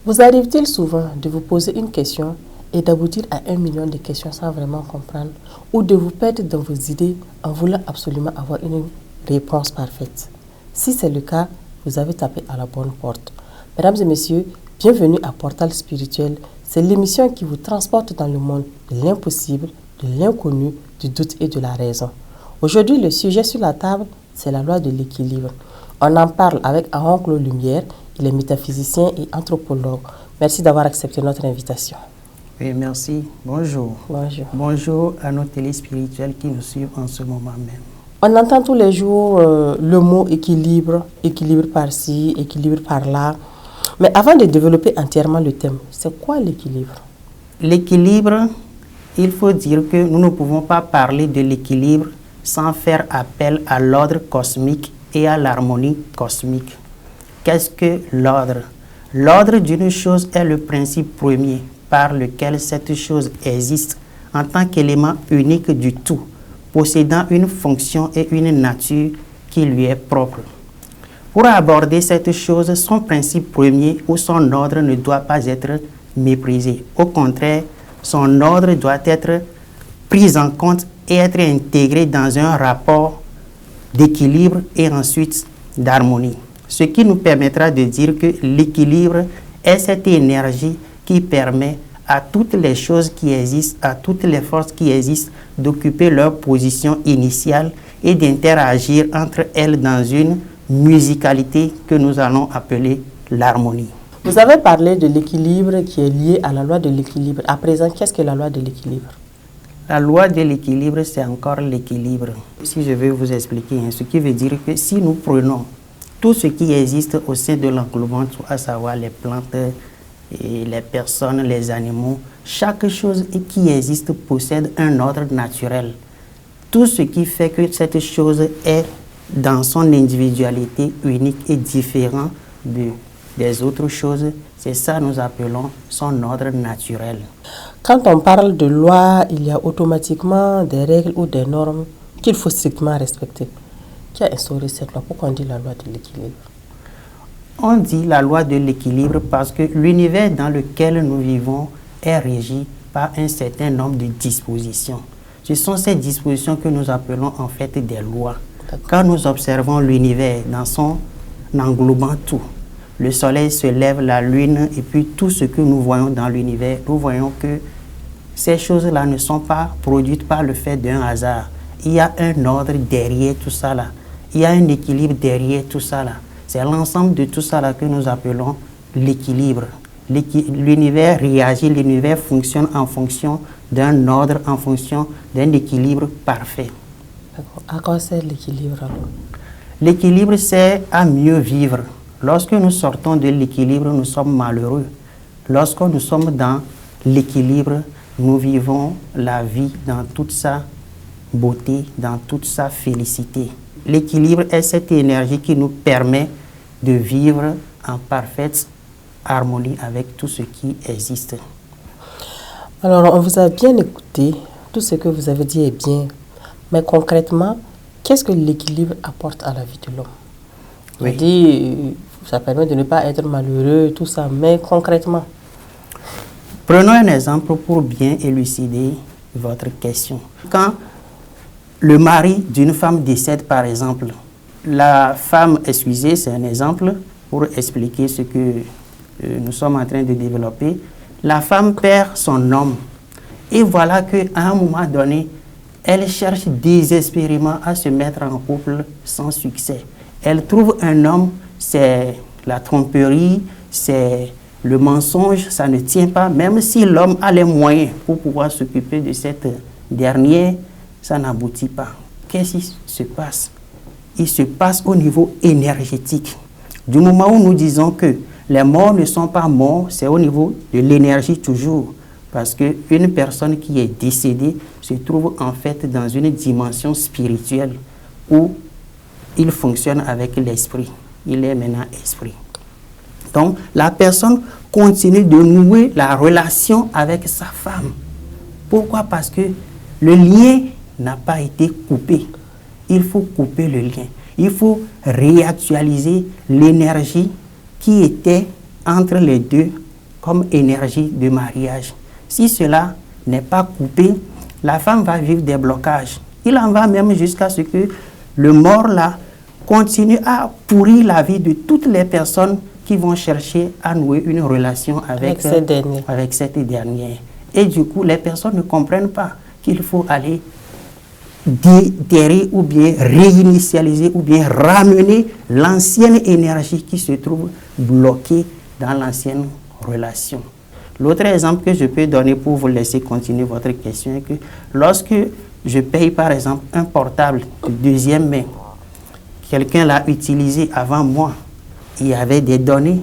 Vous arrive-t-il souvent de vous poser une question et d'aboutir à 1 million de questions sans vraiment comprendre, ou de vous perdre dans vos idées en voulant absolument avoir une réponse parfaite? Si c'est le cas, vous avez tapé à la bonne porte. Mesdames et messieurs, bienvenue à Portal Spirituel. C'est l'émission qui vous transporte dans le monde de l'impossible, de l'inconnu, du doute et de la raison. Aujourd'hui, le sujet sur la table, c'est la loi de l'équilibre. On en parle avec Aaron-Claude Lumière. Il est métaphysicien et anthropologue. Merci d'avoir accepté notre invitation. Oui, merci. Bonjour. Bonjour. Bonjour à nos téléspirituels qui nous suivent en ce moment même. On entend tous les jours le mot équilibre, équilibre par-ci, équilibre par-là. Mais avant de développer entièrement le thème, c'est quoi l'équilibre? L'équilibre, il faut dire que nous ne pouvons pas parler de l'équilibre sans faire appel à l'ordre cosmique et à l'harmonie cosmique. Qu'est-ce que l'ordre? L'ordre d'une chose est le principe premier par lequel cette chose existe en tant qu'élément unique du tout, possédant une fonction et une nature qui lui est propre. Pour aborder cette chose, son principe premier ou son ordre ne doit pas être méprisé. Au contraire, son ordre doit être pris en compte et être intégré dans un rapport d'équilibre et ensuite d'harmonie. Ce qui nous permettra de dire que l'équilibre est cette énergie qui permet à toutes les choses qui existent, à toutes les forces qui existent, d'occuper leur position initiale et d'interagir entre elles dans une musicalité que nous allons appeler l'harmonie. Vous avez parlé de l'équilibre qui est lié à la loi de l'équilibre. À présent, qu'est-ce que la loi de l'équilibre? La loi de l'équilibre, c'est encore l'équilibre. Si je vais vous expliquer, ce qui veut dire que si nous prenons tout ce qui existe au sein de l'englobement, à savoir les plantes, et les personnes, les animaux, chaque chose qui existe possède un ordre naturel. Tout ce qui fait que cette chose est dans son individualité unique et différent des autres choses, c'est ça que nous appelons son ordre naturel. Quand on parle de loi, il y a automatiquement des règles ou des normes qu'il faut strictement respecter. Qui a instauré cette loi? Pourquoi on dit la loi de l'équilibre? On dit la loi de l'équilibre parce que l'univers dans lequel nous vivons est régi par un certain nombre de dispositions. Ce sont ces dispositions que nous appelons en fait des lois. Quand nous observons l'univers dans son englobant tout, le soleil se lève, la lune et puis tout ce que nous voyons dans l'univers, nous voyons que ces choses-là ne sont pas produites par le fait d'un hasard. Il y a un ordre derrière tout ça là. Il y a un équilibre derrière tout ça là. C'est l'ensemble de tout ça là que nous appelons l'équilibre. L'univers réagit, l'univers fonctionne en fonction d'un ordre, en fonction d'un équilibre parfait. À quoi sert l'équilibre alors? L'équilibre sert à mieux vivre. Lorsque nous sortons de l'équilibre, nous sommes malheureux. Lorsque nous sommes dans l'équilibre, nous vivons la vie dans toute sa beauté, dans toute sa félicité. L'équilibre est cette énergie qui nous permet de vivre en parfaite harmonie avec tout ce qui existe. Alors, on vous a bien écouté, tout ce que vous avez dit est bien, mais concrètement, qu'est-ce que l'équilibre apporte à la vie de l'homme? Vous avez dit, ça permet de ne pas être malheureux, tout ça, mais concrètement? Prenons un exemple pour bien élucider votre question. Quand le mari d'une femme décède, par exemple, la femme, excusez, c'est un exemple pour expliquer ce que nous sommes en train de développer. La femme perd son homme et voilà qu'à un moment donné, elle cherche désespérément à se mettre en couple sans succès. Elle trouve un homme, c'est la tromperie, c'est le mensonge, ça ne tient pas. Même si l'homme a les moyens pour pouvoir s'occuper de cette dernière, ça n'aboutit pas. Qu'est-ce qui se passe? Il se passe au niveau énergétique. Du moment où nous disons que les morts ne sont pas morts, c'est au niveau de l'énergie toujours. Parce qu'une personne qui est décédée se trouve en fait dans une dimension spirituelle où il fonctionne avec l'esprit. Il est maintenant esprit. Donc, la personne continue de nouer la relation avec sa femme. Pourquoi? Parce que le lien n'a pas été coupé. Il faut couper le lien. Il faut réactualiser l'énergie qui était entre les deux comme énergie de mariage. Si cela n'est pas coupé, la femme va vivre des blocages. Il en va même jusqu'à ce que le mort là continue à pourrir la vie de toutes les personnes qui vont chercher à nouer une relation avec cette dernière. Et du coup, les personnes ne comprennent pas qu'il faut aller déterrer ou bien réinitialiser ou bien ramener l'ancienne énergie qui se trouve bloquée dans l'ancienne relation. L'autre exemple que je peux donner pour vous laisser continuer votre question est que lorsque je paye par exemple un portable de deuxième main, quelqu'un l'a utilisé avant moi, il y avait des données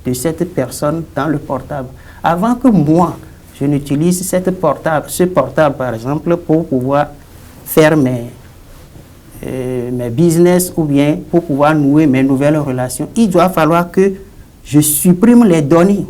de cette personne dans le portable. Avant que moi, je n'utilise ce portable par exemple pour pouvoir faire mes business ou bien pour pouvoir nouer mes nouvelles relations, il doit falloir que je supprime les données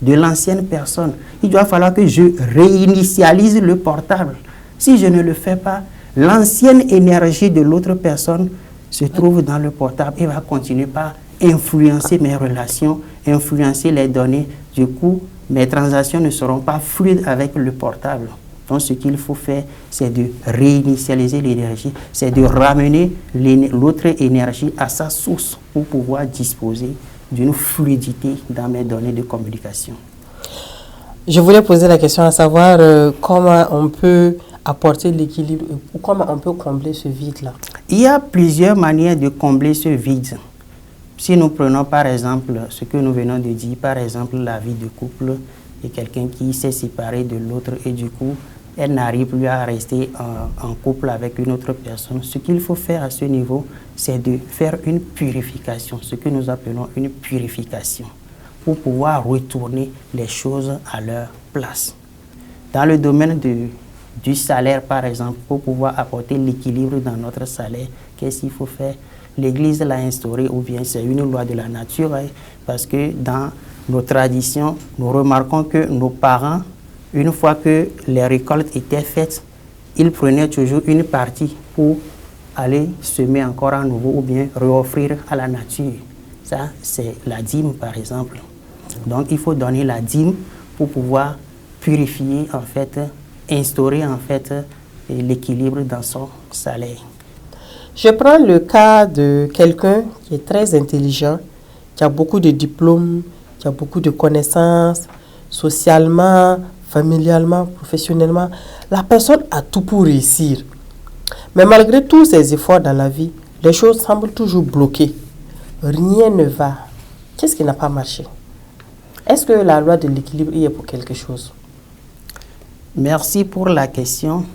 de l'ancienne personne. Il doit falloir que je réinitialise le portable. Si je ne le fais pas, l'ancienne énergie de l'autre personne se trouve dans le portable et va continuer par influencer mes relations, influencer les données. Du coup, mes transactions ne seront pas fluides avec le portable. Donc, ce qu'il faut faire, c'est de réinitialiser l'énergie, c'est de ramener l'autre énergie à sa source pour pouvoir disposer d'une fluidité dans mes données de communication. Je voulais poser la question à savoir comment on peut apporter l'équilibre ou comment on peut combler ce vide-là. Il y a plusieurs manières de combler ce vide. Si nous prenons par exemple ce que nous venons de dire, par exemple la vie de couple et quelqu'un qui s'est séparé de l'autre et du coup, elle n'arrive plus à rester en couple avec une autre personne. Ce qu'il faut faire à ce niveau, c'est de faire une purification, ce que nous appelons une purification, pour pouvoir retourner les choses à leur place. Dans le domaine du salaire, par exemple, pour pouvoir apporter l'équilibre dans notre salaire, qu'est-ce qu'il faut faire? L'Église l'a instauré, ou bien c'est une loi de la nature, hein, parce que dans nos traditions, nous remarquons que nos parents, une fois que les récoltes étaient faites, ils prenaient toujours une partie pour aller semer encore à nouveau ou bien réoffrir à la nature. Ça, c'est la dîme, par exemple. Donc, il faut donner la dîme pour pouvoir purifier, en fait, instaurer, en fait, l'équilibre dans son salaire. Je prends le cas de quelqu'un qui est très intelligent, qui a beaucoup de diplômes, qui a beaucoup de connaissances, socialement, familialement, professionnellement. La personne a tout pour réussir. Mais malgré tous ses efforts dans la vie, les choses semblent toujours bloquées. Rien ne va. Qu'est-ce qui n'a pas marché? Est-ce que la loi de l'équilibre y est pour quelque chose? Merci pour la question.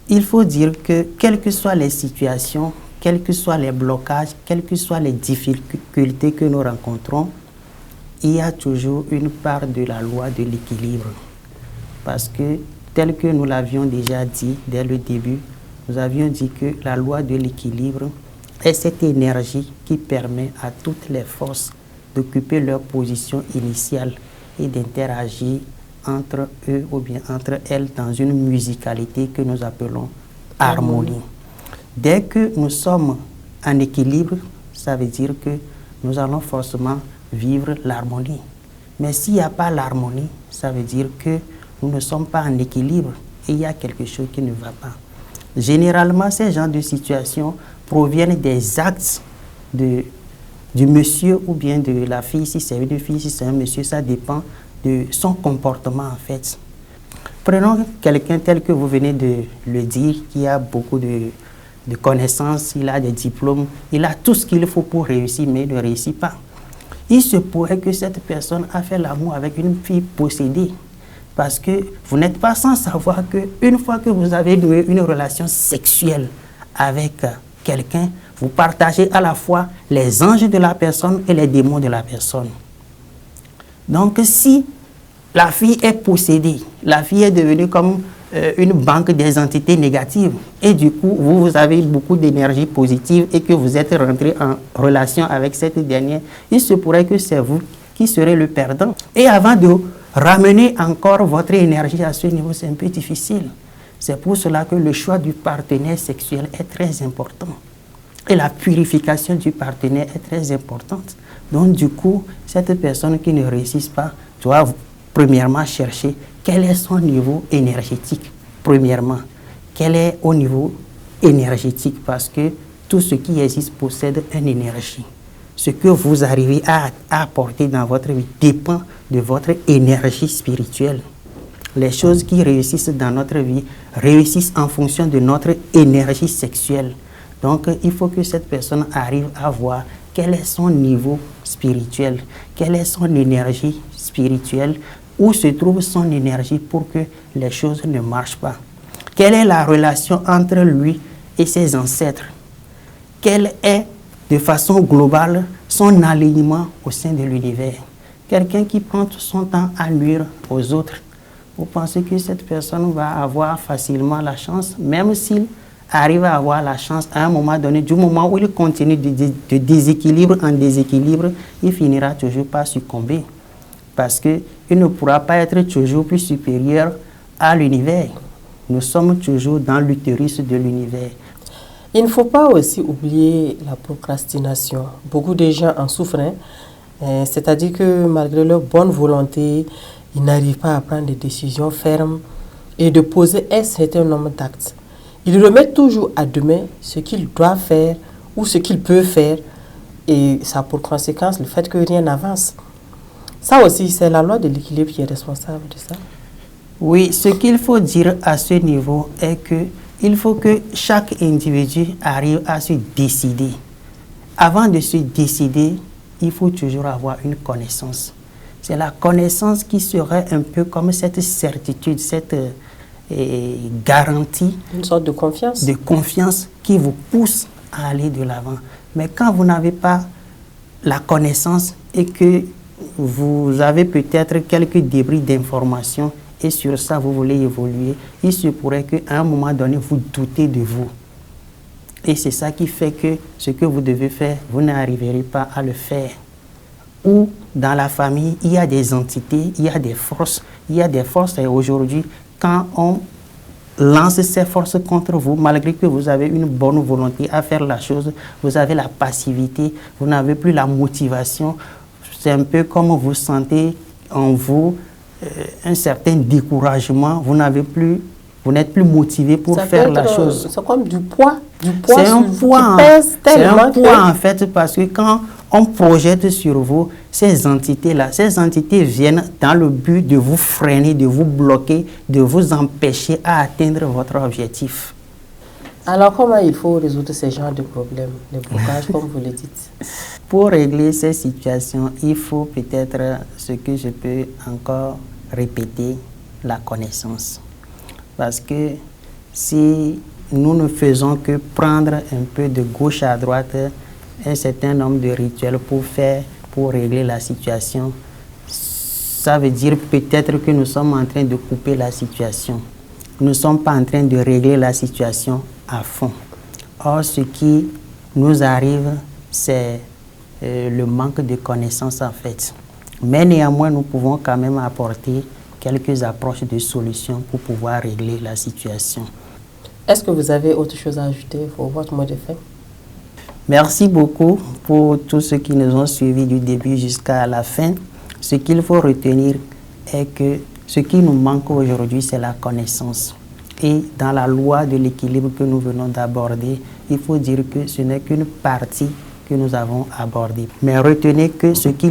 Il faut dire que quelles que soient les situations, quels que soient les blocages, quelles que soient les difficultés que nous rencontrons, il y a toujours une part de la loi de l'équilibre. Parce que, tel que nous l'avions déjà dit dès le début, nous avions dit que la loi de l'équilibre est cette énergie qui permet à toutes les forces d'occuper leur position initiale et d'interagir entre eux ou bien entre elles dans une musicalité que nous appelons harmonie. Dès que nous sommes en équilibre, ça veut dire que nous allons forcément vivre l'harmonie. Mais s'il n'y a pas l'harmonie, ça veut dire que nous ne sommes pas en équilibre et il y a quelque chose qui ne va pas. Généralement, ces genres de situations proviennent des actes du monsieur ou bien de la fille. Si c'est une fille, si c'est un monsieur, ça dépend de son comportement en fait. Prenons quelqu'un tel que vous venez de le dire, qui a beaucoup de connaissances, il a des diplômes, il a tout ce qu'il faut pour réussir, mais il ne réussit pas. Il se pourrait que cette personne a fait l'amour avec une fille possédée. Parce que vous n'êtes pas sans savoir qu'une fois que vous avez noué une relation sexuelle avec quelqu'un, vous partagez à la fois les anges de la personne et les démons de la personne. Donc si la fille est possédée, la fille est devenue comme une banque des entités négatives et du coup vous avez beaucoup d'énergie positive et que vous êtes rentré en relation avec cette dernière, il se pourrait que c'est vous qui serez le perdant. Et avant de ramener encore votre énergie à ce niveau, c'est un peu difficile. C'est pour cela que le choix du partenaire sexuel est très important. Et la purification du partenaire est très importante. Donc du coup, cette personne qui ne réussit pas doit premièrement chercher quel est son niveau énergétique. Premièrement, quel est au niveau énergétique, parce que tout ce qui existe possède une énergie. Ce que vous arrivez à apporter dans votre vie dépend de votre énergie spirituelle. Les choses qui réussissent dans notre vie réussissent en fonction de notre énergie sexuelle. Donc, il faut que cette personne arrive à voir quel est son niveau spirituel, quelle est son énergie spirituelle, où se trouve son énergie pour que les choses ne marchent pas. Quelle est la relation entre lui et ses ancêtres? Quel est, de façon globale, son alignement au sein de l'univers? Quelqu'un qui prend tout son temps à nuire aux autres, vous pensez que cette personne va avoir facilement la chance, même s'il arrive à avoir la chance à un moment donné, du moment où il continue de déséquilibre en déséquilibre, il finira toujours par succomber. Parce qu'il ne pourra pas être toujours plus supérieur à l'univers. Nous sommes toujours dans l'utérus de l'univers. Il ne faut pas aussi oublier la procrastination. Beaucoup de gens en souffrent, hein. C'est-à-dire que malgré leur bonne volonté, ils n'arrivent pas à prendre des décisions fermes et de poser un certain nombre d'actes. Ils remettent toujours à demain ce qu'ils doivent faire ou ce qu'ils peuvent faire, et ça a pour conséquence le fait que rien n'avance. Ça aussi, c'est la loi de l'équilibre qui est responsable de ça. Oui, ce qu'il faut dire à ce niveau est que il faut que chaque individu arrive à se décider. Avant de se décider, il faut toujours avoir une connaissance. C'est la connaissance qui serait un peu comme cette certitude, cette garantie. Une sorte de confiance. De confiance qui vous pousse à aller de l'avant. Mais quand vous n'avez pas la connaissance et que vous avez peut-être quelques débris d'informations et sur ça vous voulez évoluer, il se pourrait qu'à un moment donné vous doutez de vous. Et c'est ça qui fait que ce que vous devez faire, vous n'arriverez pas à le faire. Ou dans la famille, il y a des entités, il y a des forces. Et aujourd'hui, quand on lance ces forces contre vous, malgré que vous avez une bonne volonté à faire la chose, vous avez la passivité, vous n'avez plus la motivation. C'est un peu comme vous sentez en vous un certain découragement. Vous n'êtes plus motivé pour faire la chose. C'est comme du poids. C'est un poids. C'est un poids en fait, parce que quand on projette sur vous ces entités-là, ces entités viennent dans le but de vous freiner, de vous bloquer, de vous empêcher à atteindre votre objectif. Alors comment il faut résoudre ces genres de problèmes, les blocages comme vous le dites? Pour régler ces situations, il faut peut-être, ce que je peux encore répéter, la connaissance. Parce que si nous ne faisons que prendre un peu de gauche à droite un certain nombre de rituels pour régler la situation, ça veut dire peut-être que nous sommes en train de couper la situation. Nous ne sommes pas en train de régler la situation à fond. Or, ce qui nous arrive, c'est le manque de connaissances en fait. Mais néanmoins, nous pouvons quand même apporter quelques approches de solutions pour pouvoir régler la situation. Est-ce que vous avez autre chose à ajouter pour votre mot de fin? Merci beaucoup pour tous ceux qui nous ont suivis du début jusqu'à la fin. Ce qu'il faut retenir est que ce qui nous manque aujourd'hui, c'est la connaissance. Et dans la loi de l'équilibre que nous venons d'aborder, il faut dire que ce n'est qu'une partie que nous avons abordée. Mais retenez que ce qui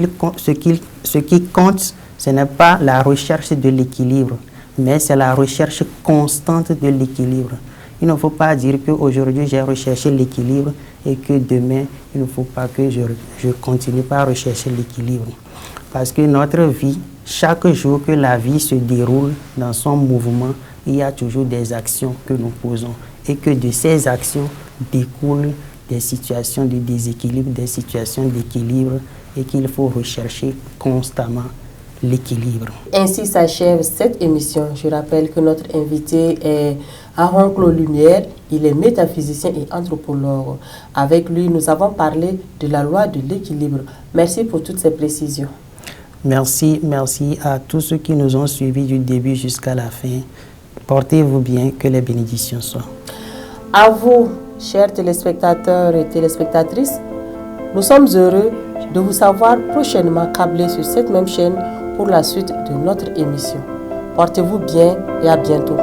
compte, ce n'est pas la recherche de l'équilibre, mais c'est la recherche constante de l'équilibre. Il ne faut pas dire qu'aujourd'hui j'ai recherché l'équilibre et que demain, il ne faut pas que je continue pas à rechercher l'équilibre. Parce que notre vie, chaque jour que la vie se déroule dans son mouvement, il y a toujours des actions que nous posons. Et que de ces actions découlent des situations de déséquilibre, des situations d'équilibre, et qu'il faut rechercher constamment l'équilibre. Ainsi s'achève cette émission. Je rappelle que notre invité est Aaron Claude Lumière. Il est métaphysicien et anthropologue. Avec lui, nous avons parlé de la loi de l'équilibre. Merci pour toutes ces précisions. Merci à tous ceux qui nous ont suivis du début jusqu'à la fin. Portez-vous bien, que les bénédictions soient. À vous Chers téléspectateurs et téléspectatrices, nous sommes heureux de vous savoir prochainement câblés sur cette même chaîne pour la suite de notre émission. Portez-vous bien et à bientôt.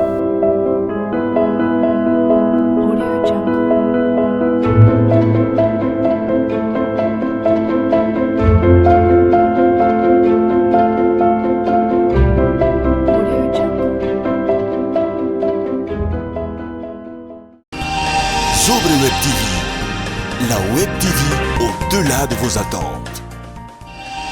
Sobre Web TV, la Web TV au-delà de vos attentes.